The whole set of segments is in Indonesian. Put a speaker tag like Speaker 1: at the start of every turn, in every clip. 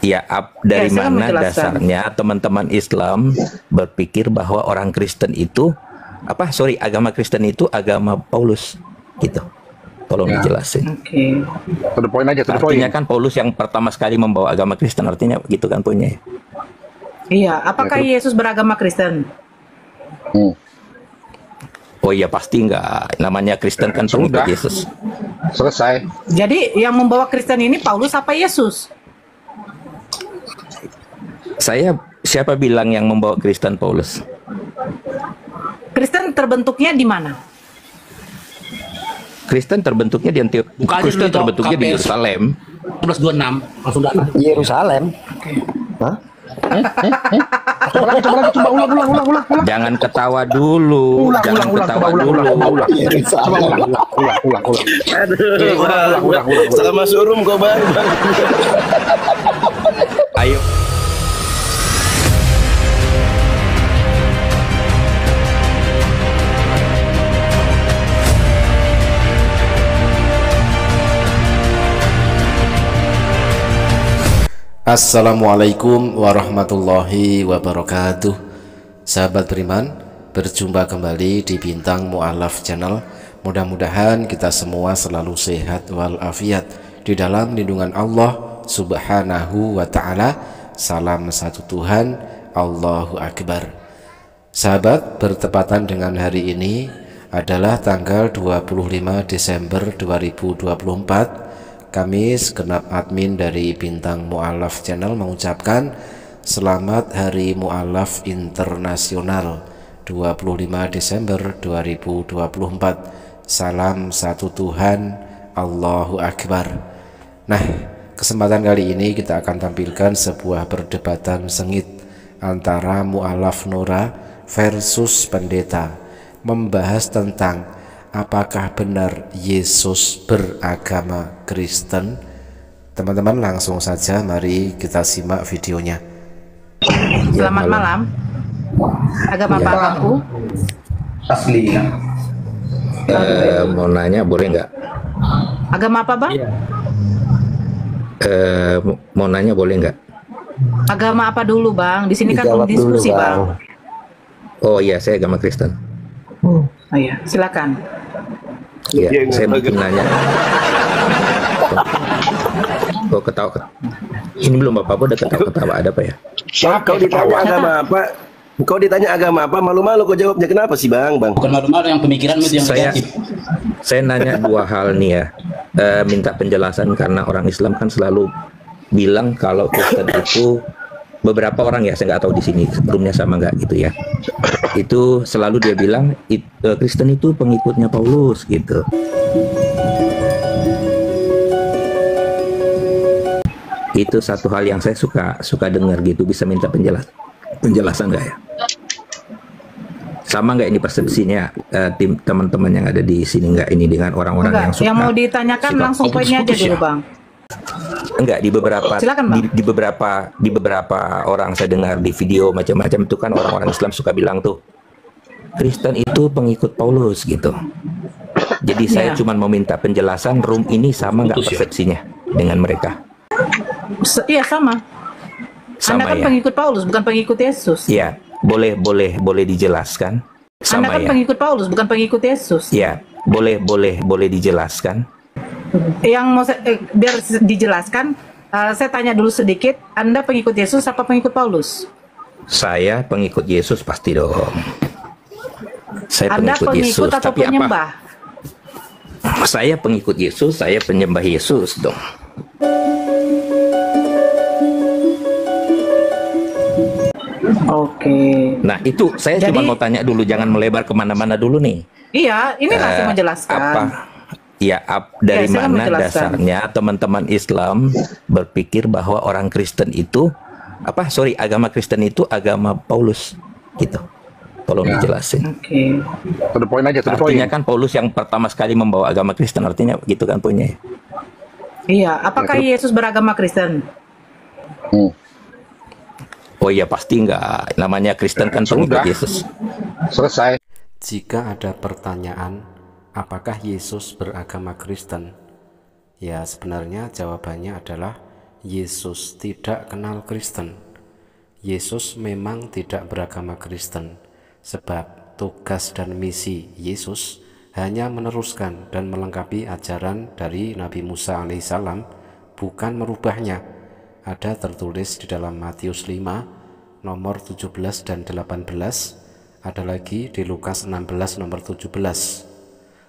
Speaker 1: Ya, dari
Speaker 2: saya
Speaker 1: mana
Speaker 2: menjelaskan.
Speaker 1: dasarnya teman-teman Islam berpikir bahwa orang Kristen itu agama Kristen itu agama Paulus gitu. Tolong dijelasin.
Speaker 2: Oke.
Speaker 3: To the point aja, to the point.
Speaker 1: Artinya kan Paulus yang pertama sekali membawa agama Kristen, artinya gitu kan poinnya.
Speaker 2: Iya, apakah Yesus beragama Kristen?
Speaker 1: Oh iya, pasti enggak. Namanya Kristen kan pengikut
Speaker 3: Sudah.
Speaker 1: Yesus.
Speaker 3: Selesai.
Speaker 2: Jadi yang membawa Kristen ini Paulus apa Yesus?
Speaker 1: Siapa bilang yang membawa Kristen Paulus?
Speaker 2: Kristen terbentuknya di mana?
Speaker 1: Kristen terbentuknya di Antioquia.
Speaker 4: Buka aja
Speaker 1: Kristen
Speaker 4: dulu,
Speaker 1: terbentuknya di
Speaker 4: KPS.
Speaker 1: Yerusalem.
Speaker 4: 1126 langsung datang.
Speaker 5: Yerusalem. Hah?
Speaker 3: Coba ulang.
Speaker 1: Jangan ketawa dulu. Jangan ketawa dulu.
Speaker 3: Ulang.
Speaker 5: Aduh, sama surum kok bang.
Speaker 1: Ayo.
Speaker 6: Assalamualaikum warahmatullahi wabarakatuh. Sahabat beriman, berjumpa kembali di Bintang Mu'alaf Channel. Mudah-mudahan kita semua selalu sehat walafiat di dalam lindungan Allah Subhanahu wa ta'ala. Salam satu Tuhan, Allahu Akbar. Sahabat, bertepatan dengan hari ini adalah tanggal 25 Desember 2024. Kami segenap admin dari Bintang Mu'alaf Channel mengucapkan selamat Hari Mu'alaf Internasional 25 Desember 2024. Salam satu Tuhan, Allahu Akbar. Nah, kesempatan kali ini kita akan tampilkan sebuah perdebatan sengit antara Mu'alaf Nora versus pendeta, membahas tentang apakah benar Yesus beragama Kristen. Teman-teman, langsung saja mari kita simak videonya.
Speaker 2: Selamat malam. Agama apa Bangku?
Speaker 5: Asli.
Speaker 1: Mau nanya boleh nggak?
Speaker 2: Agama apa Bang?
Speaker 1: Mau nanya boleh nggak?
Speaker 2: Agama apa dulu Bang? Di sini kan
Speaker 5: Dijawab
Speaker 2: diskusi
Speaker 5: dulu,
Speaker 2: Bang.
Speaker 1: Oh iya, saya agama Kristen.
Speaker 2: Oh iya, silakan.
Speaker 1: Iya, saya mungkin nanya. Kok ketawa? Ini belum apa-apa udah ketawa-ketawa, ada apa ya?
Speaker 5: Kau ditanya agama apa? Kau ditanya agama apa? Malu-malu kau jawabnya, kenapa sih bang?
Speaker 4: Bukan malu-malu, yang pemikiran itu yang negatif.
Speaker 1: Saya nanya dua hal nih ya. Minta penjelasan karena orang Islam kan selalu bilang kalau Kristen itu, beberapa orang ya, saya nggak tahu di sini roomnya sama nggak gitu ya, itu selalu dia bilang Kristen itu pengikutnya Paulus gitu. Itu satu hal yang saya suka dengar gitu. Bisa minta penjelasan nggak ya? Sama nggak ini persepsinya tim teman-teman yang ada di sini, nggak ini dengan orang-orang yang suka?
Speaker 2: Yang mau ditanyakan langsung poinnya aja dulu Bang.
Speaker 1: Enggak,
Speaker 2: Silakan, Bang.
Speaker 1: di beberapa orang saya dengar di video macam-macam itu kan orang-orang Islam suka bilang tuh Kristen itu pengikut Paulus gitu. Jadi saya cuma mau minta penjelasan, room ini sama nggak persepsinya dengan mereka?
Speaker 2: Iya sama.
Speaker 1: Sama
Speaker 2: Anda kan
Speaker 1: ya?
Speaker 2: pengikut Paulus, bukan pengikut Yesus.
Speaker 1: Iya, boleh dijelaskan.
Speaker 2: Anda
Speaker 1: Sama
Speaker 2: kan
Speaker 1: ya?
Speaker 2: pengikut Paulus, bukan pengikut Yesus.
Speaker 1: Iya, boleh dijelaskan.
Speaker 2: Yang mau biar dijelaskan, saya tanya dulu sedikit. Anda pengikut Yesus apa pengikut Paulus?
Speaker 1: Saya pengikut Yesus pasti dong. Saya
Speaker 2: Anda
Speaker 1: pengikut
Speaker 2: pengikut
Speaker 1: Yesus,
Speaker 2: atau
Speaker 1: tapi
Speaker 2: penyembah?
Speaker 1: Saya pengikut Yesus, saya penyembah Yesus dong.
Speaker 2: Oke.
Speaker 1: Nah itu saya
Speaker 2: Jadi,
Speaker 1: cuma mau tanya dulu, jangan melebar kemana-mana dulu nih.
Speaker 2: Iya, ini masih menjelaskan.
Speaker 1: Dari
Speaker 2: saya
Speaker 1: mana
Speaker 2: menjelaskan.
Speaker 1: dasarnya teman-teman Islam berpikir bahwa orang Kristen itu agama Kristen itu agama Paulus gitu. Tolong dijelasin.
Speaker 2: Oke.
Speaker 3: To the point aja, to the point.
Speaker 1: Artinya kan Paulus yang pertama sekali membawa agama Kristen, artinya gitu kan poinnya.
Speaker 2: Iya, apakah Yesus beragama Kristen?
Speaker 1: Oh iya, pasti enggak. Namanya Kristen kan pengikut
Speaker 3: Sudah.
Speaker 1: Yesus.
Speaker 3: Selesai.
Speaker 6: Jika ada pertanyaan, apakah Yesus beragama Kristen? Ya, sebenarnya jawabannya adalah Yesus tidak kenal Kristen. Yesus memang tidak beragama Kristen, sebab tugas dan misi Yesus hanya meneruskan dan melengkapi ajaran dari Nabi Musa alaihissalam, bukan merubahnya. Ada tertulis di dalam Matius 5 nomor 17 dan 18, ada lagi di Lukas 16 nomor 17.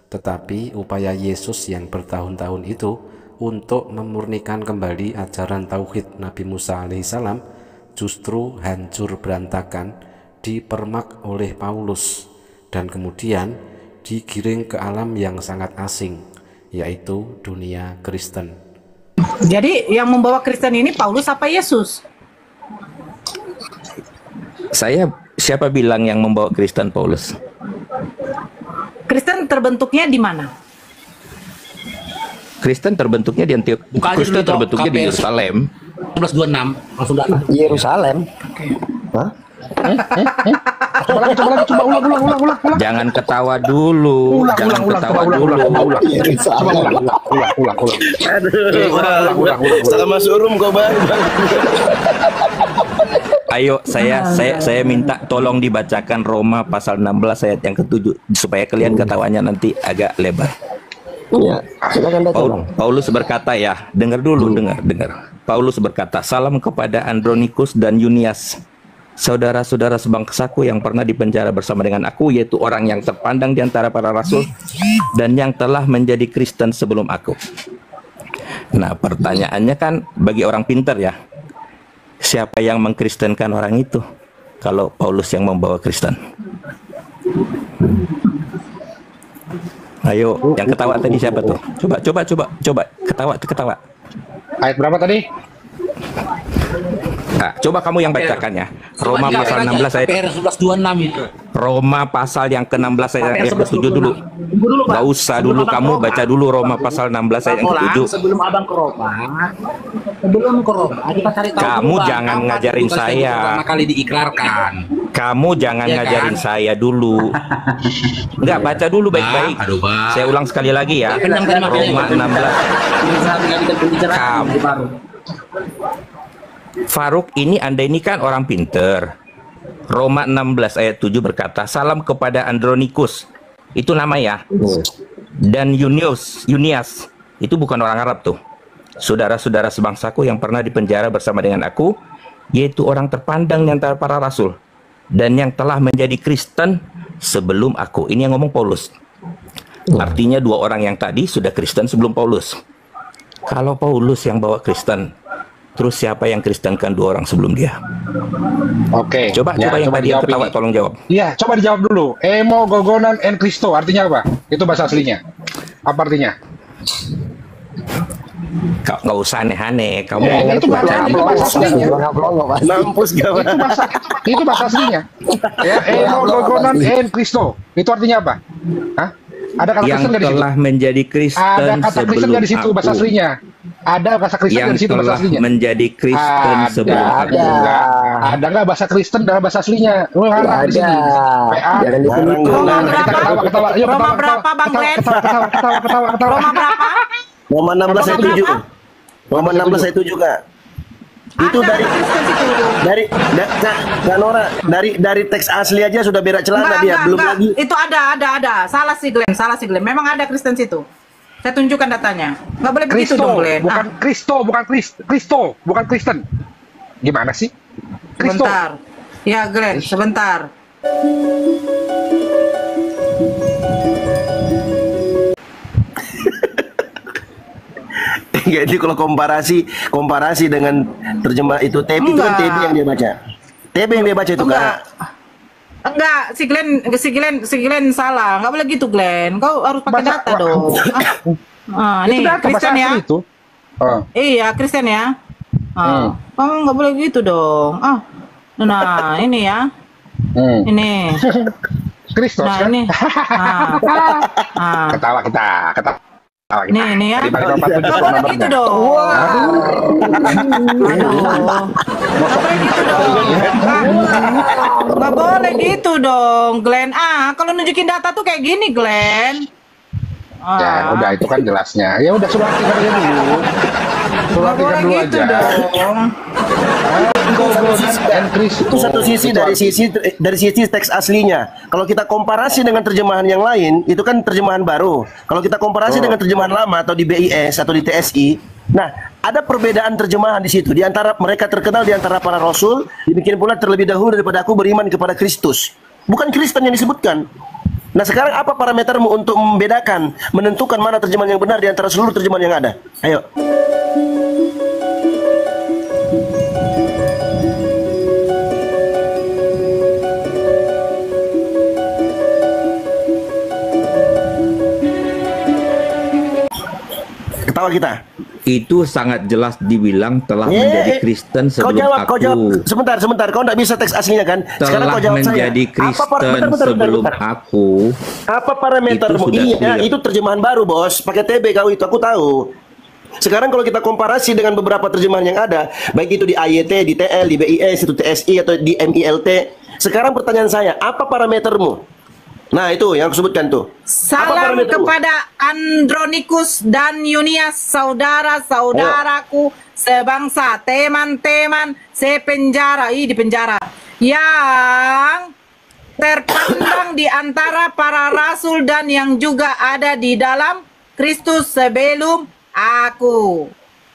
Speaker 6: Tetapi upaya Yesus yang bertahun-tahun itu untuk memurnikan kembali ajaran tauhid Nabi Musa alaihissalam justru hancur berantakan, dipermak oleh Paulus, dan kemudian digiring ke alam yang sangat asing, yaitu dunia Kristen.
Speaker 2: Jadi yang membawa Kristen ini Paulus apa Yesus?
Speaker 1: Siapa bilang yang membawa Kristen Paulus?
Speaker 2: Kristen terbentuknya di mana?
Speaker 1: Kristen terbentuknya di Antioch.
Speaker 4: Buka aja
Speaker 1: Kristen
Speaker 4: dulu,
Speaker 1: terbentuknya di
Speaker 4: KPS.
Speaker 1: Yerusalem.
Speaker 4: 1126 langsung datang.
Speaker 7: Yerusalem. Hah?
Speaker 3: Coba ulang.
Speaker 1: Jangan ketawa dulu. Jangan ketawa dulu.
Speaker 3: Ulang.
Speaker 5: Salah masuk room kau bang.
Speaker 1: Ayo, saya minta tolong dibacakan Roma pasal 16 ayat yang ke-7 supaya kalian ketawanya nanti agak lebar.
Speaker 7: Ya, silakan baca bang.
Speaker 1: Paulus berkata, ya, dengar dulu, dengar. Paulus berkata, salam kepada Andronikus dan Yunias, saudara-saudara sebangsaku yang pernah dipenjara bersama dengan aku, yaitu orang yang terpandang di antara para rasul dan yang telah menjadi Kristen sebelum aku. Nah, pertanyaannya kan bagi orang pintar ya, siapa yang mengkristenkan orang itu kalau Paulus yang membawa Kristen? Ayo, yang ketawa tadi siapa tuh? Coba ketawa.
Speaker 3: Ayat berapa tadi?
Speaker 1: Nah, coba kamu yang bacakan ya. Roma pasal 16 ayat.
Speaker 4: PR 1126 itu.
Speaker 1: Roma pasal yang ke-16 ayat ke-7 dulu. Gak usah dulu, kamu baca dulu Roma pasal 16 ayat yang ke-7.
Speaker 4: Sebelum abang ke Roma, kita cari tahu.
Speaker 1: Kamu
Speaker 4: dulu, Bang.
Speaker 1: jangan
Speaker 4: Kapan
Speaker 1: ngajarin
Speaker 4: tugas itu
Speaker 1: saya.
Speaker 4: pertama kali diikrarkan.
Speaker 1: Kamu jangan
Speaker 4: Iya
Speaker 1: ngajarin
Speaker 4: kan?
Speaker 1: saya dulu. Enggak, baca dulu baik-baik.
Speaker 4: Aduh, Bang.
Speaker 1: Saya ulang sekali lagi ya.
Speaker 4: Kenyang tadi makanya.
Speaker 1: Roma 16. Kamu.
Speaker 4: Baru.
Speaker 1: Faruk, ini Anda ini kan orang pinter. Roma 16 ayat 7 berkata, salam kepada Andronikus. Itu nama ya. Dan Yunias. Itu bukan orang Arab tuh. Saudara-saudara sebangsaku yang pernah dipenjara bersama dengan aku, yaitu orang terpandang di antara para rasul dan yang telah menjadi Kristen sebelum aku. Ini yang ngomong Paulus. Artinya dua orang yang tadi sudah Kristen sebelum Paulus. Kalau Paulus yang bawa Kristen, terus siapa yang kristenkan dua orang sebelum dia?
Speaker 3: Oke.
Speaker 1: Coba yang tadi yang ketawa, tolong jawab.
Speaker 3: Iya, coba dijawab dulu. Gogonan en Kristo artinya apa? Itu bahasa aslinya. Apa artinya?
Speaker 1: Nggak usah aneh-aneh. Kamu
Speaker 3: Itu bahasa aslinya.
Speaker 5: Mampus gak bang?
Speaker 3: Itu bahasa aslinya. Ya, gogonan en Kristo. Itu artinya apa? Hah? Ada kata
Speaker 1: yang
Speaker 3: Kristen nggak di situ?
Speaker 1: telah menjadi Kristen
Speaker 3: Ada kata Kristen
Speaker 1: sebelum
Speaker 3: nggak di situ bahasa
Speaker 1: aku.
Speaker 3: aslinya? Ada bahasa Kristen
Speaker 1: Yang
Speaker 3: nggak di situ bahasa
Speaker 1: telah
Speaker 3: aslinya?
Speaker 1: menjadi Kristen sebelum aku.
Speaker 3: Ada nggak bahasa Kristen dalam bahasa aslinya? Lu ngarang di sini. PA.
Speaker 7: Jangan dipeluk.
Speaker 2: Roma berapa?
Speaker 3: Ketawa. Yuk,
Speaker 2: Roma
Speaker 3: ketawa,
Speaker 2: berapa, Bang Glenn?
Speaker 3: ketawa.
Speaker 2: Roma berapa?
Speaker 5: Roma 16 ayat 7.
Speaker 2: Berapa?
Speaker 5: Roma 16 ayat 7 kak. Itu
Speaker 2: Ada Kristen situ.
Speaker 5: Kak Nora, dari teks asli aja sudah berak celana dia, belum lagi.
Speaker 2: Itu ada. Salah si Glenn. Memang ada Kristen situ. Saya tunjukkan datanya. Nggak boleh begitu
Speaker 3: Kristo,
Speaker 2: dong, Glenn.
Speaker 3: bukan Kristo, bukan Kristen. Gimana sih? Kristo.
Speaker 2: Sebentar. Ya, Glenn, sebentar.
Speaker 5: Jadi kalau komparasi dengan terjemah itu TB itu kan TB yang dia baca. TB yang dia baca itu kak.
Speaker 2: Enggak, si Glenn salah. Nggak boleh gitu, Glenn. Kau harus pakai
Speaker 3: Bahasa-
Speaker 2: data dong. Nih,
Speaker 3: Itu data bahasa
Speaker 2: Kristen ya.
Speaker 3: asli itu. Oh.
Speaker 2: Iya, Kristen ya. Kamu nggak boleh gitu dong. Nah, ini ya. Ini.
Speaker 3: Kristus
Speaker 2: Nah,
Speaker 3: kan?
Speaker 2: ini.
Speaker 3: Ketawa kita.
Speaker 2: Nih ya.
Speaker 3: Di balik papan tujuh
Speaker 2: Nggak boleh
Speaker 3: nomornya.
Speaker 2: gitu dong. Nggak boleh gitu dong. Nggak boleh gitu dong, Glenn. Kalau nunjukin data tuh kayak gini, Glenn.
Speaker 3: Ya udah itu kan jelasnya. Ya udah suruh artikan aja dulu. Suruh
Speaker 2: Nggak
Speaker 3: artikan
Speaker 2: boleh
Speaker 3: dulu
Speaker 2: gitu
Speaker 3: aja.
Speaker 2: dong.
Speaker 5: Itu satu sisi dari sisi teks aslinya. Kalau kita komparasi dengan terjemahan yang lain, itu kan terjemahan baru. Kalau kita komparasi dengan terjemahan lama atau di BIS atau di TSI, nah ada perbedaan terjemahan di situ. Di antara mereka terkenal di antara para rasul, demikian pula terlebih dahulu daripada aku beriman kepada Kristus. Bukan Kristen yang disebutkan. Nah sekarang apa parametermu untuk membedakan, menentukan mana terjemahan yang benar di antara seluruh terjemahan yang ada? Ayo. Ketawa kita.
Speaker 1: Itu sangat jelas dibilang telah menjadi Kristen sebelum
Speaker 5: kau jawab. Sebentar. Kau tidak bisa teks aslinya kan? Sekarang
Speaker 1: telah
Speaker 5: kau jawab
Speaker 1: menjadi
Speaker 5: saya.
Speaker 1: Kristen sebelum aku.
Speaker 5: Apa parametermu?
Speaker 1: Itu sudah
Speaker 5: Iya,
Speaker 1: clear.
Speaker 5: itu terjemahan baru, Bos. Pakai TB kau itu, aku tahu. Sekarang kalau kita komparasi dengan beberapa terjemahan yang ada, baik itu di AYT, di TL, di BIS, itu TSI atau di MILT. Sekarang pertanyaan saya, apa parametermu? Nah, itu yang aku sebutkan tuh.
Speaker 2: Salam kepada Andronikus dan Yunias, saudara-saudaraku sebangsa, teman-teman sepenjara, di penjara, yang terpandang di antara para rasul dan yang juga ada di dalam Kristus sebelum aku.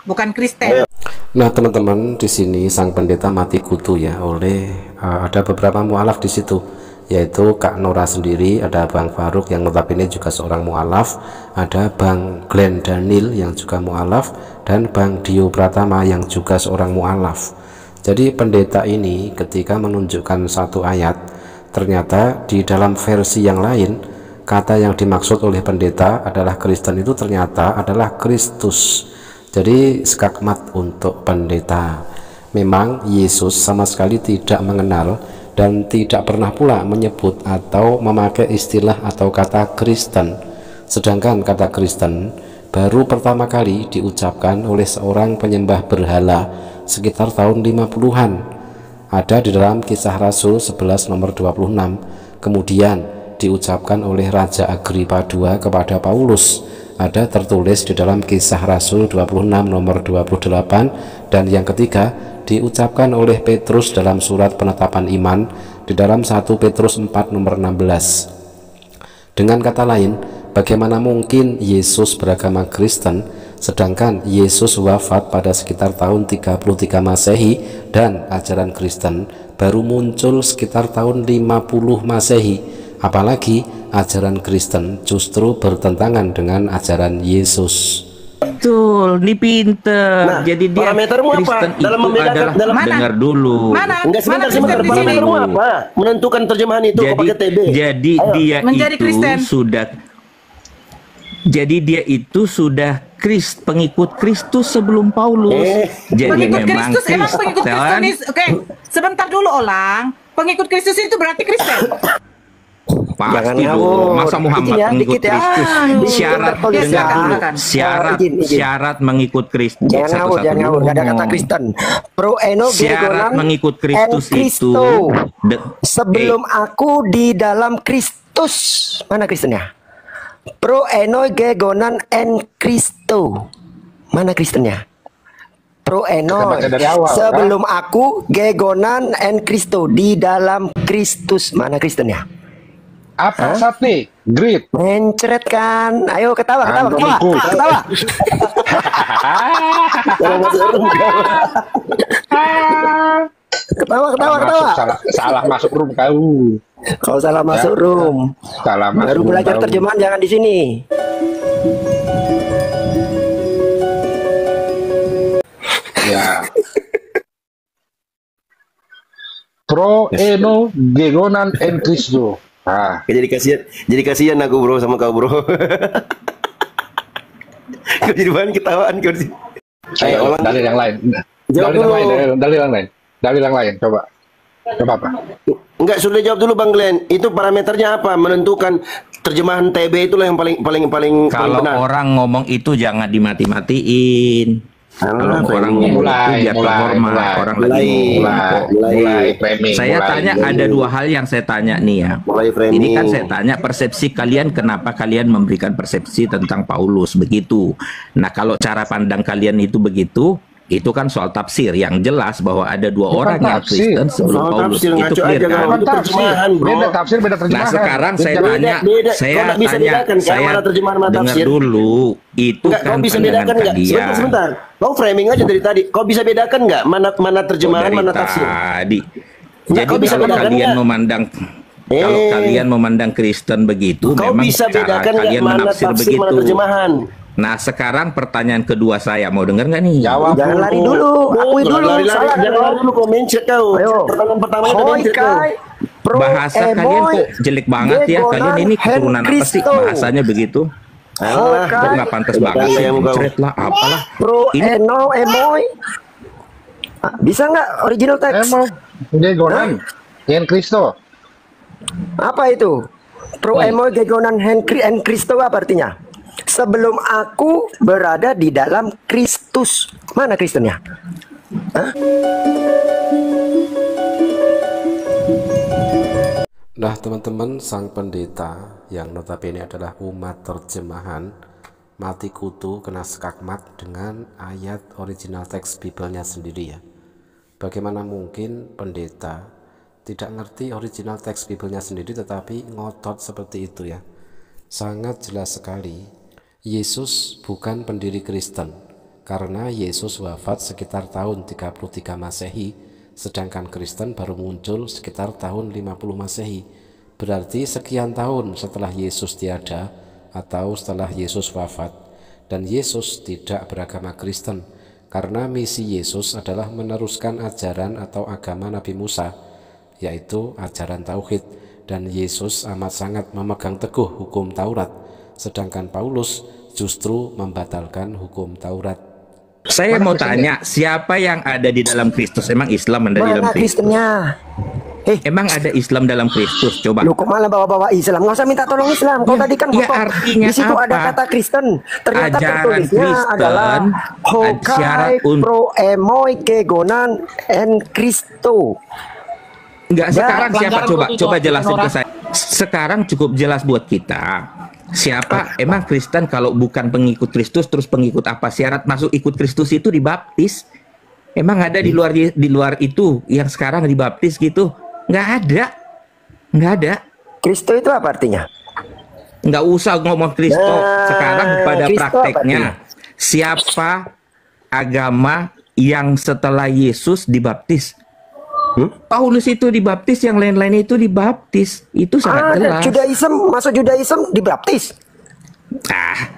Speaker 2: Bukan Kristen.
Speaker 6: Nah teman-teman, di sini sang pendeta mati kutu ya oleh ada beberapa mualaf di situ, yaitu Kak Nora sendiri, ada Bang Faruk yang notabene juga seorang mualaf, ada Bang Glenn Daniel yang juga mualaf, dan Bang Dio Pratama yang juga seorang mualaf. Jadi pendeta ini ketika menunjukkan satu ayat, ternyata di dalam versi yang lain kata yang dimaksud oleh pendeta adalah Kristen itu ternyata adalah Kristus. Jadi skakmat untuk pendeta. Memang Yesus sama sekali tidak mengenal dan tidak pernah pula menyebut atau memakai istilah atau kata Kristen. Sedangkan kata Kristen baru pertama kali diucapkan oleh seorang penyembah berhala sekitar tahun 50-an. Ada di dalam Kisah Rasul 11 nomor 26. Kemudian diucapkan oleh Raja Agripa II kepada Paulus. Ada tertulis di dalam Kisah Rasul 26 nomor 28, dan yang ketiga diucapkan oleh Petrus dalam surat penetapan iman di dalam 1 Petrus 4 nomor 16. Dengan kata lain, bagaimana mungkin Yesus beragama Kristen sedangkan Yesus wafat pada sekitar tahun 33 Masehi dan ajaran Kristen baru muncul sekitar tahun 50 Masehi. Apalagi ajaran Kristen justru bertentangan dengan ajaran Yesus.
Speaker 1: Betul, ini pinter.
Speaker 5: Nah,
Speaker 1: jadi dia
Speaker 5: parametermu apa?
Speaker 1: Kristen
Speaker 5: Dalam
Speaker 1: itu
Speaker 5: membedakan-
Speaker 1: adalah
Speaker 5: dalam-
Speaker 2: Mana?
Speaker 1: dengar dulu.
Speaker 2: Mana?
Speaker 5: Enggak, sebentar.
Speaker 2: Kristen di sini?
Speaker 5: Parametermu apa? Menentukan terjemahan itu kau pakai TB.
Speaker 1: Jadi
Speaker 5: Ayo.
Speaker 1: dia
Speaker 2: Menjadi
Speaker 1: itu
Speaker 2: Kristen.
Speaker 1: sudah pengikut Kristus sebelum Paulus. Jadi
Speaker 2: Pengikut
Speaker 1: memang
Speaker 2: Kristus, emang pengikut
Speaker 1: Kristen.
Speaker 2: Kristus. Oke, sebentar dulu Olang. Pengikut Kristus itu berarti Kristen.
Speaker 1: Pasti
Speaker 7: Jangan
Speaker 1: dong.
Speaker 7: ngawur.
Speaker 1: Masa Muhammad
Speaker 7: Izin ya,
Speaker 1: pengikut
Speaker 7: dikit ya.
Speaker 1: Kristus? Syarat
Speaker 7: Izin,
Speaker 1: dengar
Speaker 2: silakan,
Speaker 1: dulu.
Speaker 2: silakan.
Speaker 1: Syarat
Speaker 7: Izin.
Speaker 1: syarat mengikut Kristus.
Speaker 7: Jangan ngawur, jangan ngawur. Gak ada kata Kristen. Pro eno
Speaker 1: Syarat
Speaker 7: gegonan
Speaker 1: mengikut Kristus
Speaker 7: en
Speaker 1: itu
Speaker 7: Christo.
Speaker 1: de-
Speaker 7: Sebelum aku di dalam Kristus. Mana Kristennya? Pro eno gegonan en Christo. Mana Kristennya? Pro eno
Speaker 3: Kita baca dari awal,
Speaker 7: sebelum aku gegonan en Christo, di dalam Kristus. Mana Kristennya?
Speaker 3: Apa sate? Grit.
Speaker 7: Mencret kan. Ayo ketawa, ketawa, ketawa,
Speaker 3: Andronikus.
Speaker 7: ketawa. Ketawa, ketawa, ketawa.
Speaker 3: Salah masuk room kau.
Speaker 7: Kalau salah masuk room.
Speaker 3: Salah masuk
Speaker 7: Baru
Speaker 3: room
Speaker 7: belajar
Speaker 3: kau.
Speaker 7: terjemahan jangan di sini.
Speaker 3: Ya. Pro eno gegonan en Cristo. Ah,
Speaker 5: Jadi kasihan aku bro sama kau bro. Kau jadi bahan ketawaan kau sih.
Speaker 3: ayo dalil yang lain.
Speaker 5: Jawab
Speaker 3: Dalil yang
Speaker 5: dulu.
Speaker 3: lain, dalil yang lain. Dalil yang lain, coba. Coba apa?
Speaker 5: Enggak, sudah jawab dulu Bang Glenn. Itu parameternya apa? Menentukan terjemahan TB itulah yang paling
Speaker 1: Kalau
Speaker 5: benar.
Speaker 1: orang ngomong itu jangan dimati-matiin. Kalau orang ngomong itu biar terhormat, orang lagi ngomong. Saya tanya ada dua hal yang saya tanya nih ya. Ini kan saya tanya persepsi kalian, kenapa kalian memberikan persepsi tentang Paulus begitu. Nah kalau cara pandang kalian itu begitu, itu kan soal tafsir yang jelas bahwa ada dua orang yang Kristen sebelum Paulus. Itu clear kan?
Speaker 3: Beda tafsir, beda terjemahan.
Speaker 1: Nah sekarang saya tanya, saya dengar dulu, itu kan pandangan kalian.
Speaker 5: Sebentar, kau framing aja dari tadi. Kau bisa bedakan nggak mana terjemahan, mana tafsir?
Speaker 1: Tadi.
Speaker 5: Nggak,
Speaker 1: Jadi kalau kalian memandang kalau kalian memandang Kristen begitu,
Speaker 5: kau
Speaker 1: memang
Speaker 5: bisa
Speaker 1: cara
Speaker 5: bedakan
Speaker 1: kalian
Speaker 5: mana
Speaker 1: menafsir
Speaker 5: tafsir, mana
Speaker 1: begitu.
Speaker 5: terjemahan.
Speaker 1: Nah sekarang pertanyaan kedua saya, mau dengar nggak nih?
Speaker 3: Jawab
Speaker 7: Jangan lari dulu, akui dulu. Salah
Speaker 5: Jangan lari dulu, kau mencet kau.
Speaker 7: Ayo.
Speaker 5: Pertanyaan pertama itu
Speaker 7: Hoi
Speaker 5: mencet kau.
Speaker 7: kai, pro
Speaker 1: Bahasa kalian kok jelek banget ya. Kalian ini keturunan apa sih? Bahasanya begitu.
Speaker 5: Alah,
Speaker 1: Kok nggak pantas banget sih? Mencret lah, apalah.
Speaker 7: Pro
Speaker 1: Ini
Speaker 7: emoy. Bisa nggak original text?
Speaker 3: Emang Gegonan en Kristo.
Speaker 7: Apa itu? Pro emoy gegonan en Kristo apa artinya? Sebelum aku berada di dalam Kristus. Mana Kristennya?
Speaker 6: Nah teman-teman, sang pendeta yang notabene adalah umat terjemahan mati kutu kena skakmat dengan ayat original teks Biblenya sendiri ya. Bagaimana mungkin pendeta tidak ngerti original teks Biblenya sendiri tetapi ngotot seperti itu ya. Sangat jelas sekali Yesus bukan pendiri Kristen karena Yesus wafat sekitar tahun 33 Masehi, sedangkan Kristen baru muncul sekitar tahun 50 Masehi. Berarti sekian tahun setelah Yesus tiada atau setelah Yesus wafat. Dan Yesus tidak beragama Kristen karena misi Yesus adalah meneruskan ajaran atau agama Nabi Musa, yaitu ajaran Tauhid. Dan Yesus amat sangat memegang teguh hukum Taurat, sedangkan Paulus justru membatalkan hukum Taurat.
Speaker 1: saya mau tanya, siapa yang ada di dalam Kristus? Emang Islam ada di dalam
Speaker 7: Mana
Speaker 1: Kristus?
Speaker 7: Kristennya?
Speaker 1: Emang ada Islam dalam Kristus? Coba.
Speaker 7: Lu kok malah bawa-bawa Islam? Nggak usah minta tolong Islam. Kau tadi kan
Speaker 1: ya
Speaker 7: potong.
Speaker 1: artinya
Speaker 7: Di situ ada
Speaker 1: apa?
Speaker 7: kata Kristen. Ternyata
Speaker 1: Ajaran
Speaker 7: tertulisnya
Speaker 1: Kristen,
Speaker 7: adalah
Speaker 1: syarat
Speaker 7: Hokai pro emoy kegonan en Kristo.
Speaker 1: Enggak, sekarang siapa?
Speaker 4: pelanggaran
Speaker 1: Coba
Speaker 4: kok itu,
Speaker 1: coba jelasin ke
Speaker 4: orang.
Speaker 1: saya. Sekarang cukup jelas buat kita. Siapa emang Kristen kalau bukan pengikut Kristus, terus pengikut apa? Syarat masuk ikut Kristus itu dibaptis. Emang ada di luar itu yang sekarang dibaptis gitu? Nggak ada. Nggak ada.
Speaker 7: Kristo itu apa artinya?
Speaker 1: Nggak usah ngomong Kristo.
Speaker 7: Nah,
Speaker 1: Sekarang pada
Speaker 7: Kristo
Speaker 1: prakteknya,
Speaker 7: apa
Speaker 1: siapa agama yang setelah Yesus dibaptis? Paulus itu dibaptis, yang lain-lain itu dibaptis. Itu sangat jelas.
Speaker 7: Judaism, masuk Judaism dibaptis.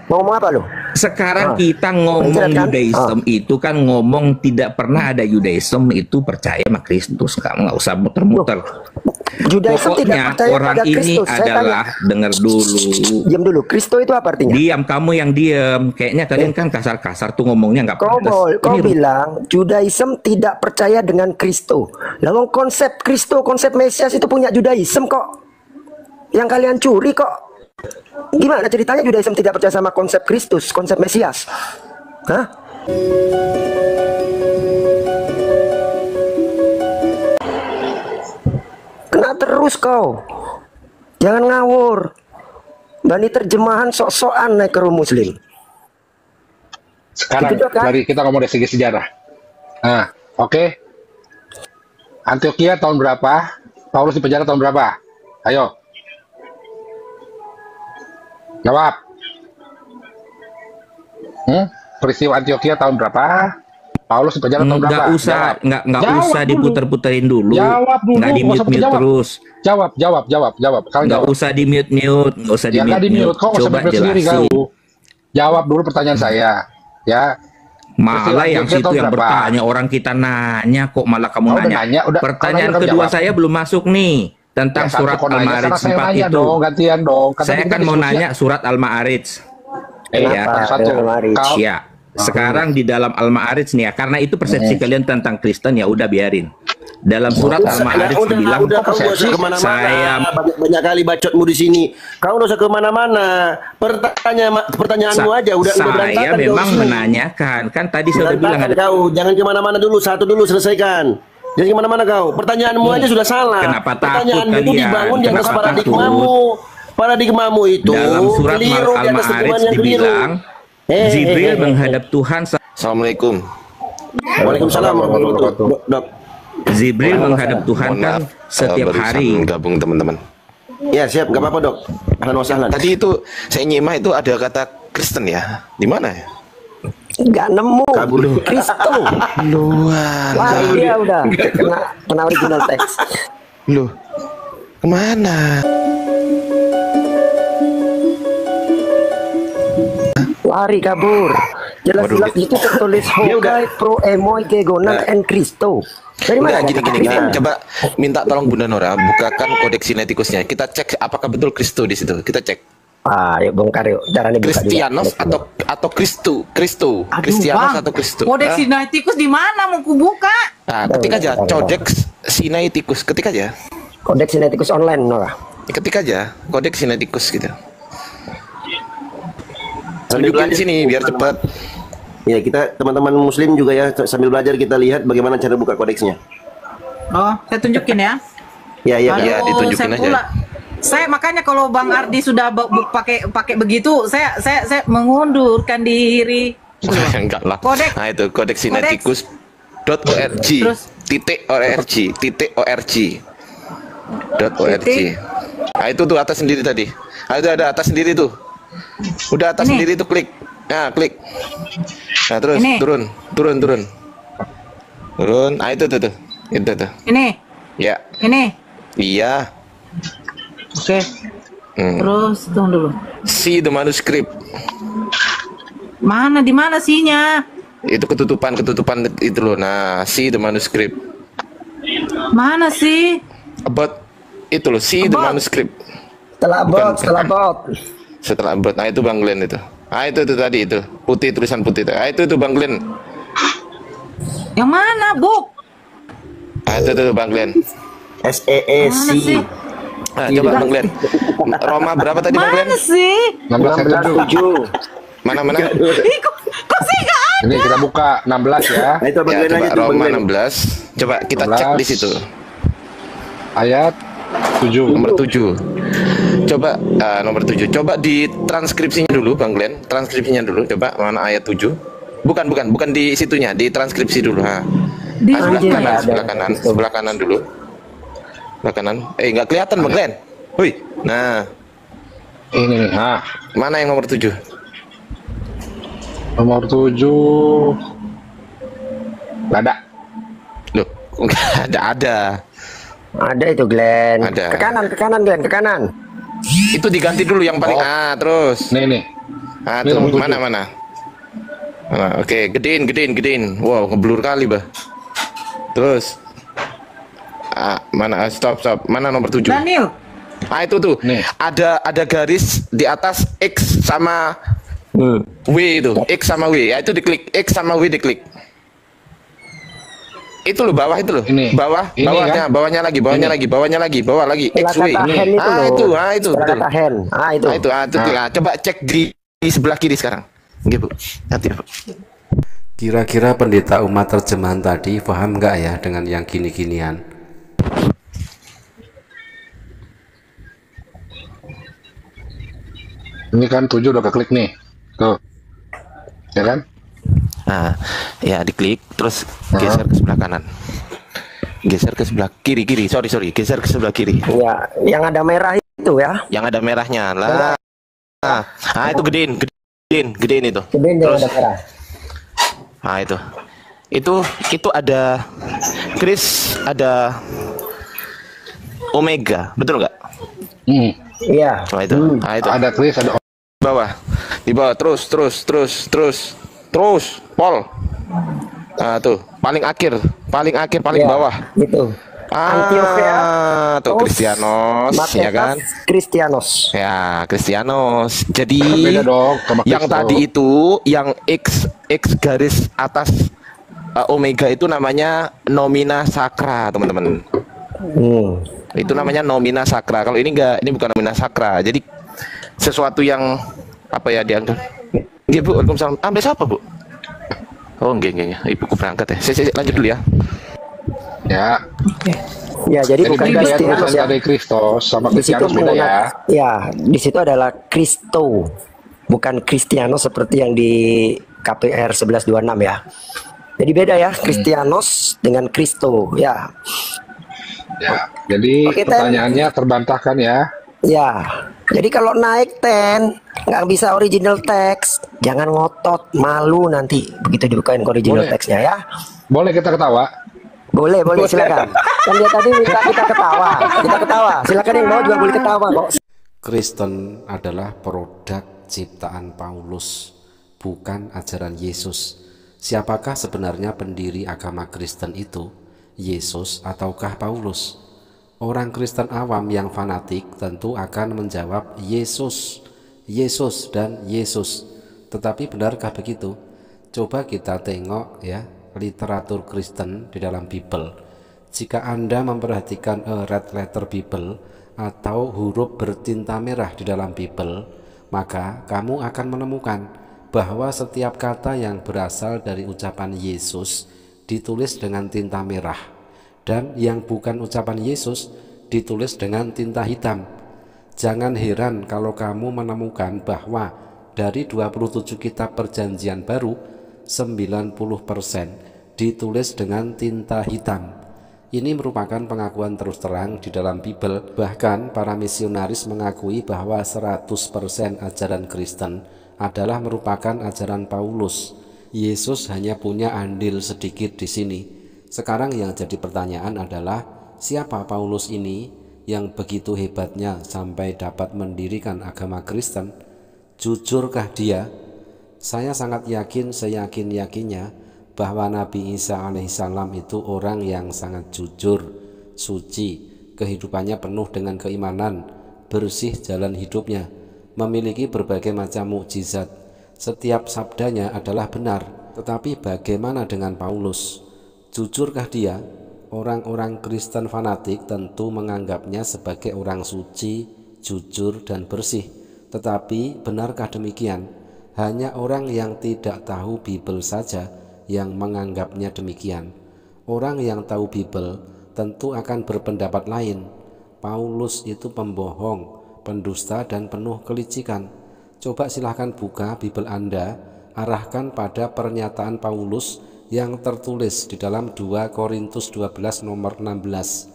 Speaker 7: Mau ngomong apa lu?
Speaker 1: Sekarang kita ngomong
Speaker 7: Kan?
Speaker 1: Yudaism itu kan ngomong tidak pernah ada Yudaism itu percaya sama Kristus. Kamu nggak usah muter-muter.
Speaker 7: Judaism tidak
Speaker 1: Pokoknya
Speaker 7: percaya
Speaker 1: orang
Speaker 7: pada
Speaker 1: ini
Speaker 7: Kristus. Saya
Speaker 1: adalah, dengar dulu.
Speaker 7: Diam dulu. Kristo itu apa artinya?
Speaker 1: Diam, kamu yang diam. Kayaknya kalian kan kasar-kasar tuh ngomongnya nggak
Speaker 7: Kau
Speaker 1: pantas.
Speaker 7: bilang Judaism tidak percaya dengan Kristo. Lalu konsep Kristo, konsep Mesias itu punya Judaism kok. Yang kalian curi kok. Gimana ceritanya Judaism tidak percaya sama konsep Kristus, konsep Mesias? Hah? Kena terus kau. Jangan ngawur. Bani terjemahan sok-sokan naik ke room Muslim.
Speaker 3: Sekarang
Speaker 7: Itu juga, kan?
Speaker 3: dari kita ngomong dari segi sejarah. Nah, oke. Antioquia tahun berapa? Paulus di penjara tahun berapa? Ayo. Jawab. Peristiwa Antioquia tahun berapa? Paulus di penjara tahun berapa?
Speaker 1: Nggak
Speaker 3: Jawab
Speaker 1: usah
Speaker 3: dulu.
Speaker 1: diputer-puterin dulu.
Speaker 3: Jawab dulu,
Speaker 1: Nggak
Speaker 3: nggak usah
Speaker 1: di-mute-mute
Speaker 3: jawab.
Speaker 1: terus.
Speaker 3: Jawab. Kalian
Speaker 1: Nggak
Speaker 3: jawab.
Speaker 1: usah di-mute-mute. Nggak usah
Speaker 3: Ya nggak di-mute.
Speaker 1: di-mute.
Speaker 3: Kau nggak usah
Speaker 1: Coba
Speaker 3: mute sendiri
Speaker 1: jelasin.
Speaker 3: kau. Jawab dulu pertanyaan saya. Ya.
Speaker 1: Malah yang
Speaker 3: Antioquia
Speaker 1: situ
Speaker 3: tahun
Speaker 1: yang
Speaker 3: berapa?
Speaker 1: bertanya, orang kita nanya kok malah kamu
Speaker 3: Oh, udah
Speaker 1: nanya.
Speaker 3: nanya, udah.
Speaker 1: Pertanyaan
Speaker 3: Kalau nanya,
Speaker 1: kedua
Speaker 3: jawab.
Speaker 1: saya belum masuk nih tentang
Speaker 3: Ya, satu
Speaker 1: surat
Speaker 3: kau nanya,
Speaker 1: Al-Ma'arij
Speaker 3: karena saya
Speaker 1: 4
Speaker 3: nanya
Speaker 1: itu.
Speaker 3: dong, gantian dong. Kan
Speaker 1: Saya
Speaker 3: tadi
Speaker 1: kan
Speaker 3: kita
Speaker 1: mau
Speaker 3: diskusi.
Speaker 1: nanya surat Al-Ma'arij.
Speaker 7: Kenapa?
Speaker 1: Ya.
Speaker 3: Satu.
Speaker 7: Al-Ma'arij.
Speaker 3: Kau-
Speaker 1: Ya. Sekarang di dalam Al-Ma'arij nih ya, karena itu persepsi kalian tentang Kristen, ya udah biarin. Dalam surat Al-Ma'arij dibilang
Speaker 5: udah kau usah kemana-mana.
Speaker 1: saya
Speaker 5: Banyak kali bacotmu di sini. Kau udah usah kemana-mana. Pertanyaanmu aja udah
Speaker 1: saya
Speaker 5: berantakan.
Speaker 1: memang
Speaker 5: kau.
Speaker 1: menanyakan. Kan tadi saya udah bilang
Speaker 5: Berantakan
Speaker 1: ada
Speaker 5: kau, jangan kemana-mana dulu. Satu dulu selesaikan. Jangan kemana-mana kau. Pertanyaanmu aja sudah salah.
Speaker 1: Kenapa takut
Speaker 5: Pertanyaanmu itu
Speaker 1: kalian?
Speaker 5: dibangun di atas
Speaker 1: Kenapa
Speaker 5: paradigmamu. Paradigmamu itu
Speaker 1: dalam surat
Speaker 5: keliru di atas
Speaker 1: Al-Ma'arij
Speaker 5: terjemahan yang keliru.
Speaker 1: dibilang Jibril menghadap Tuhan
Speaker 8: Assalamualaikum.
Speaker 5: Waalaikumsalam warahmatullahi wabarakatuh. Dok.
Speaker 1: Jibril menghadap Tuhan
Speaker 8: Mohon
Speaker 1: kan
Speaker 8: maaf,
Speaker 1: setiap
Speaker 8: barusan
Speaker 1: hari.
Speaker 8: gabung teman-teman.
Speaker 5: Ya siap, nggak apa-apa dok. Ahlan wa sahlan.
Speaker 8: Tadi itu saya nyimak itu ada kata Kristen ya. Di mana ya?
Speaker 7: Nggak nemu.
Speaker 5: Kabur.
Speaker 7: Kristo.
Speaker 8: Luar.
Speaker 7: Wah, dia udah kena original teks.
Speaker 8: Loh. Kemana?
Speaker 7: Lari kabur. Jelas-jelas
Speaker 8: Waduh.
Speaker 7: itu tertulis Hokai pro emoi kegonan en Kristo. Dari mana?
Speaker 8: Enggak, gini. Coba minta tolong Bunda Nora bukakan kodeks sinetikusnya. Kita cek apakah betul Kristo di situ. Kita cek.
Speaker 7: Ah, yuk bongkar yuk. Caranya buka
Speaker 8: Kristianos
Speaker 7: dulu.
Speaker 8: atau Kristo.
Speaker 2: Aduh,
Speaker 8: Kristianos
Speaker 2: Bang.
Speaker 8: atau Kristo.
Speaker 2: Kodeks Sinaiticus di mana mau kubuka?
Speaker 8: Nah, ketik aja Codex Sinaiticus. Ketik aja.
Speaker 7: Kodeks Sinaiticus online, Nora.
Speaker 8: Ketik aja Kodeks Sinaiticus gitu.
Speaker 5: Sambil
Speaker 8: Tunjukin di
Speaker 5: belajar.
Speaker 8: sini biar cepat.
Speaker 5: Ya kita teman-teman muslim juga ya sambil belajar kita lihat bagaimana cara buka kodeksnya.
Speaker 2: Oh, saya tunjukin ya.
Speaker 5: Ya ya.
Speaker 2: Aduh,
Speaker 8: ya, ditunjukin
Speaker 2: saya
Speaker 8: aja.
Speaker 2: pula. Saya makanya kalau Bang Ardi sudah pakai begitu, saya mengundurkan diri.
Speaker 8: Enggak lah.
Speaker 2: Kodeks.
Speaker 8: Nah itu Kodeks Sinaiticus.org
Speaker 2: Terus?
Speaker 8: .org Nah itu tuh atas sendiri tadi. Ada atas sendiri tuh. Udah atas
Speaker 2: Ini?
Speaker 8: sendiri tuh klik. Nah klik. Nah terus
Speaker 2: Ini?
Speaker 8: turun. Nah itu tuh. Itu tuh.
Speaker 2: Ini,
Speaker 8: Ya.
Speaker 2: ini.
Speaker 8: Iya.
Speaker 2: Oke.
Speaker 8: Hmm.
Speaker 2: Terus tunggu dulu.
Speaker 8: See the manuscript.
Speaker 2: Mana di mana sihnya?
Speaker 8: Itu ketutupan itu loh. Nah, see the manuscript.
Speaker 2: Mana sih?
Speaker 8: About itu loh, see the
Speaker 2: About.
Speaker 8: manuscript.
Speaker 7: Setelah
Speaker 8: Bukan.
Speaker 7: bot.
Speaker 8: Setelah about. Nah, itu Bang Glenn itu. Ah, itu tadi itu. Putih, tulisan putih itu. Ah, itu Bang Glenn.
Speaker 2: Yang mana, Buk?
Speaker 8: Ah, itu Bang Glenn.
Speaker 5: SEEC.
Speaker 2: Mana sih?
Speaker 8: Ah, coba Bang Glenn. Roma berapa tadi Bang Glenn?
Speaker 2: Mana sih?
Speaker 3: 16
Speaker 8: Mana?
Speaker 2: Ih, kok sih nggak ada?
Speaker 3: Ini kita buka 16 ya.
Speaker 5: Nah itu
Speaker 8: Ya,
Speaker 5: bagian
Speaker 8: coba
Speaker 5: aja tuh
Speaker 8: Roma
Speaker 5: bagian.
Speaker 8: 16. Coba kita
Speaker 3: 16.
Speaker 8: cek di situ.
Speaker 3: Ayat 7.
Speaker 8: Nomor 7. Coba nomor 7. Coba di transkripsinya dulu Bang Glenn. Transkripsinya dulu. Coba mana ayat 7. Bukan di situnya, di transkripsi dulu. Ha.
Speaker 2: Di
Speaker 8: Sebelah kanan dulu. Sebelah kanan. Nggak kelihatan Bang Glenn. Hui. Nah,
Speaker 3: Ini nih. Nah,
Speaker 8: mana yang nomor 7?
Speaker 3: nomor 7. Nggak ada.
Speaker 8: Loh, nggak ada.
Speaker 7: Ada itu Glenn.
Speaker 8: Ada.
Speaker 7: Ke kanan Glenn, ke kanan.
Speaker 8: Itu diganti dulu yang paling terus.
Speaker 3: Nih.
Speaker 8: Ah,
Speaker 3: Ini
Speaker 8: tuh,
Speaker 3: nomor 7.
Speaker 8: mana? Oke, gedein. Wow, ngeblur kali, Bah. Terus. Mana? Stop. Mana nomor 7?
Speaker 2: Daniel.
Speaker 8: Ah, itu tuh.
Speaker 3: Nih.
Speaker 8: Ada garis di atas X sama W itu. X sama W. Ya, itu diklik. X sama W diklik. Itu loh, bawah itu loh.
Speaker 3: Ini. Ini kan?
Speaker 8: Bawahnya lagi. Bawah lagi. X, W.
Speaker 7: Setelah kata hand itu loh.
Speaker 8: Itu.
Speaker 7: Setelah
Speaker 8: Betul.
Speaker 7: kata hand. Itu.
Speaker 8: Itu. Coba cek di sebelah kiri sekarang. Oke, Bu. Hati, Bu.
Speaker 6: Kira-kira pendeta umat terjemahan tadi paham nggak ya dengan yang gini-ginian?
Speaker 3: Ini kan 7 udah keklik nih. Tuh. Ya kan?
Speaker 8: Nah, ya diklik terus geser ke sebelah kanan. Geser ke sebelah kiri. Sorry. Geser ke sebelah kiri.
Speaker 7: Ya, yang ada merah itu ya.
Speaker 8: Yang ada merahnya lah. Nah, itu gedein itu.
Speaker 7: Gedein yang
Speaker 8: Terus,
Speaker 7: ada merah.
Speaker 8: nah itu. Itu ada Chris, ada Omega, betul nggak?
Speaker 7: Iya.
Speaker 8: Coba itu. Nah, itu.
Speaker 3: Ada Chris, ada
Speaker 8: Di bawah terus. Pol. Nah, tuh, paling akhir, paling
Speaker 7: Ya,
Speaker 8: bawah.
Speaker 7: Itu. Antiochia.
Speaker 8: Tuh Kristianos, ya kan?
Speaker 7: Kristianos.
Speaker 8: Ya, Kristianos. Jadi
Speaker 3: Beda dong sama
Speaker 8: yang
Speaker 3: Kristo.
Speaker 8: tadi itu yang X garis atas Omega itu namanya nomina sacra, teman-teman. Itu namanya nomina sacra. Kalau ini enggak, ini bukan nomina sacra. Jadi sesuatu yang apa ya dianggap. Iya Bu, Waalaikumsalam. Ambil siapa Bu? Oh enggak. Ibuku berangkat ya. Saya lanjut dulu ya.
Speaker 3: Ya.
Speaker 7: Ya, jadi bukan
Speaker 3: beda ya,
Speaker 7: Kristianos
Speaker 3: tulisan
Speaker 7: ya.
Speaker 3: dari Kristus sama
Speaker 7: Di situ
Speaker 3: Kristianus beda ya.
Speaker 7: ya, di situ adalah Kristo, bukan Kristianos seperti yang di KPR 1126 ya. Jadi beda ya, Kristianos dengan Kristo ya.
Speaker 3: Ya. Jadi
Speaker 7: Oke, Ten.
Speaker 3: pertanyaannya terbantahkan ya.
Speaker 7: Ya, jadi kalau naik nggak bisa original text, jangan ngotot, malu nanti begitu dibukain ke original
Speaker 3: Boleh.
Speaker 7: text-nya ya.
Speaker 3: Boleh kita ketawa?
Speaker 7: Boleh silakan. Kan dia tadi minta kita ketawa, silakan yang mau juga boleh ketawa kok.
Speaker 6: Kristen adalah produk ciptaan Paulus, bukan ajaran Yesus. Siapakah sebenarnya pendiri agama Kristen itu? Yesus ataukah Paulus? Orang Kristen awam yang fanatik tentu akan menjawab Yesus, Yesus dan Yesus. Tetapi benarkah begitu? Coba kita tengok ya literatur Kristen di dalam Bible. Jika Anda memperhatikan red letter Bible atau huruf bertinta merah di dalam Bible, maka kamu akan menemukan bahwa setiap kata yang berasal dari ucapan Yesus ditulis dengan tinta merah, dan yang bukan ucapan Yesus ditulis dengan tinta hitam. Jangan heran kalau kamu menemukan bahwa dari 27 kitab perjanjian baru, 90% ditulis dengan tinta hitam. Ini merupakan pengakuan terus terang di dalam Bible. Bahkan para misionaris mengakui bahwa 100% ajaran Kristen adalah merupakan ajaran Paulus. Yesus hanya punya andil sedikit di sini. Sekarang yang jadi pertanyaan adalah, siapa Paulus ini yang begitu hebatnya sampai dapat mendirikan agama Kristen? Jujurkah dia? Saya sangat yakin, seyakin-yakinnya bahwa Nabi Isa alaihissalam itu orang yang sangat jujur, suci, kehidupannya penuh dengan keimanan, bersih jalan hidupnya, memiliki berbagai macam mukjizat. Setiap sabdanya adalah benar. Tetapi bagaimana dengan Paulus? Jujurkah dia? Orang-orang Kristen fanatik tentu menganggapnya sebagai orang suci, jujur, dan bersih. Tetapi benarkah demikian? Hanya orang yang tidak tahu Bible saja yang menganggapnya demikian. Orang yang tahu Bible tentu akan berpendapat lain. Paulus itu pembohong, pendusta, dan penuh kelicikan. Coba silahkan buka Bible Anda, arahkan pada pernyataan Paulus yang tertulis di dalam 2 Korintus 12 nomor 16.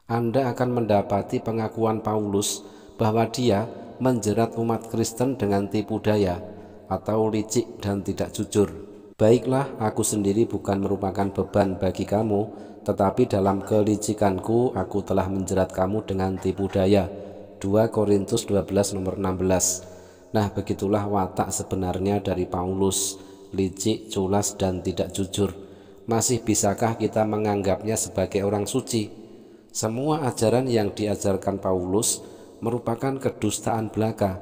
Speaker 6: Anda akan mendapati pengakuan Paulus bahwa dia menjerat umat Kristen dengan tipu daya atau licik dan tidak jujur. Baiklah, aku sendiri bukan merupakan beban bagi kamu, tetapi dalam kelicikanku aku telah menjerat kamu dengan tipu daya. 2 Korintus 12 nomor 16. Nah, begitulah watak sebenarnya dari Paulus, licik, culas, dan tidak jujur. Masih bisakah kita menganggapnya sebagai orang suci? Semua ajaran yang diajarkan Paulus merupakan kedustaan belaka.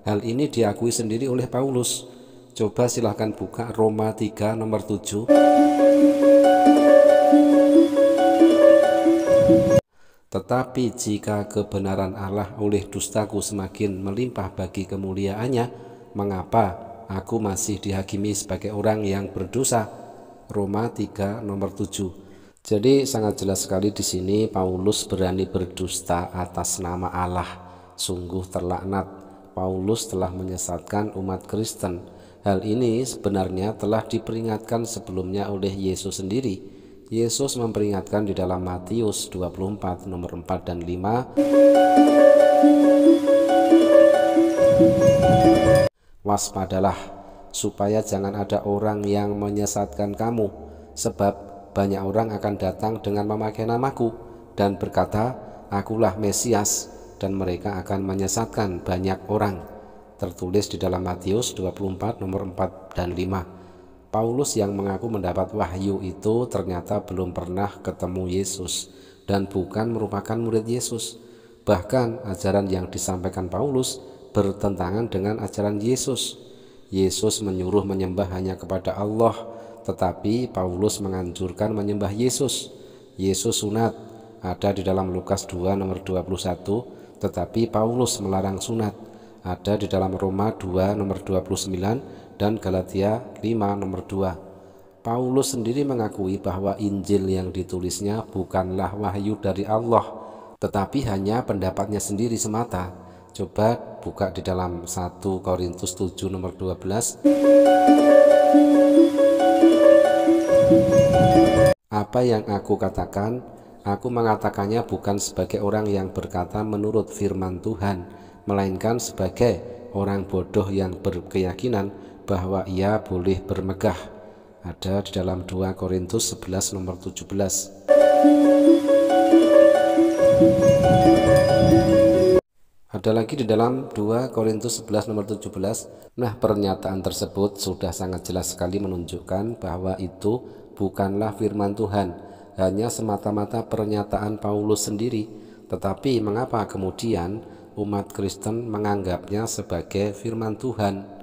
Speaker 6: Hal ini diakui sendiri oleh Paulus. Coba silahkan buka Roma 3 nomor 7. Tetapi jika kebenaran Allah oleh dustaku semakin melimpah bagi kemuliaannya, mengapa aku masih dihakimi sebagai orang yang berdosa? Roma 3 nomor 7. Jadi sangat jelas sekali di sini Paulus berani berdusta atas nama Allah. Sungguh terlaknat. Paulus telah menyesatkan umat Kristen. Hal ini sebenarnya telah diperingatkan sebelumnya oleh Yesus sendiri. Yesus memperingatkan di dalam Matius 24 nomor 4 dan 5. Waspadalah supaya jangan ada orang yang menyesatkan kamu, sebab banyak orang akan datang dengan memakai namaku dan berkata, akulah Mesias, dan mereka akan menyesatkan banyak orang. Tertulis di dalam Matius 24 nomor 4 dan 5. Paulus yang mengaku mendapat wahyu itu ternyata belum pernah ketemu Yesus dan bukan merupakan murid Yesus. Bahkan ajaran yang disampaikan Paulus bertentangan dengan ajaran Yesus. Yesus menyuruh menyembah hanya kepada Allah, tetapi Paulus menganjurkan menyembah Yesus. Yesus sunat, ada di dalam Lukas 2 nomor 21, tetapi Paulus melarang sunat, ada di dalam Roma 2 nomor 29 dan Galatia 5 nomor 2. Paulus sendiri mengakui bahwa Injil yang ditulisnya bukanlah wahyu dari Allah, tetapi hanya pendapatnya sendiri semata. Coba buka di dalam 1 Korintus 7 nomor 12. Apa yang aku katakan, aku mengatakannya bukan sebagai orang yang berkata menurut firman Tuhan, melainkan sebagai orang bodoh yang berkeyakinan bahwa ia boleh bermegah. Ada di dalam 2 Korintus 11 nomor 17. Ada lagi di dalam 2 Korintus 11 nomor 17. Nah, pernyataan tersebut sudah sangat jelas sekali menunjukkan bahwa itu bukanlah firman Tuhan, hanya semata-mata pernyataan Paulus sendiri. Tetapi mengapa kemudian umat Kristen menganggapnya sebagai firman Tuhan?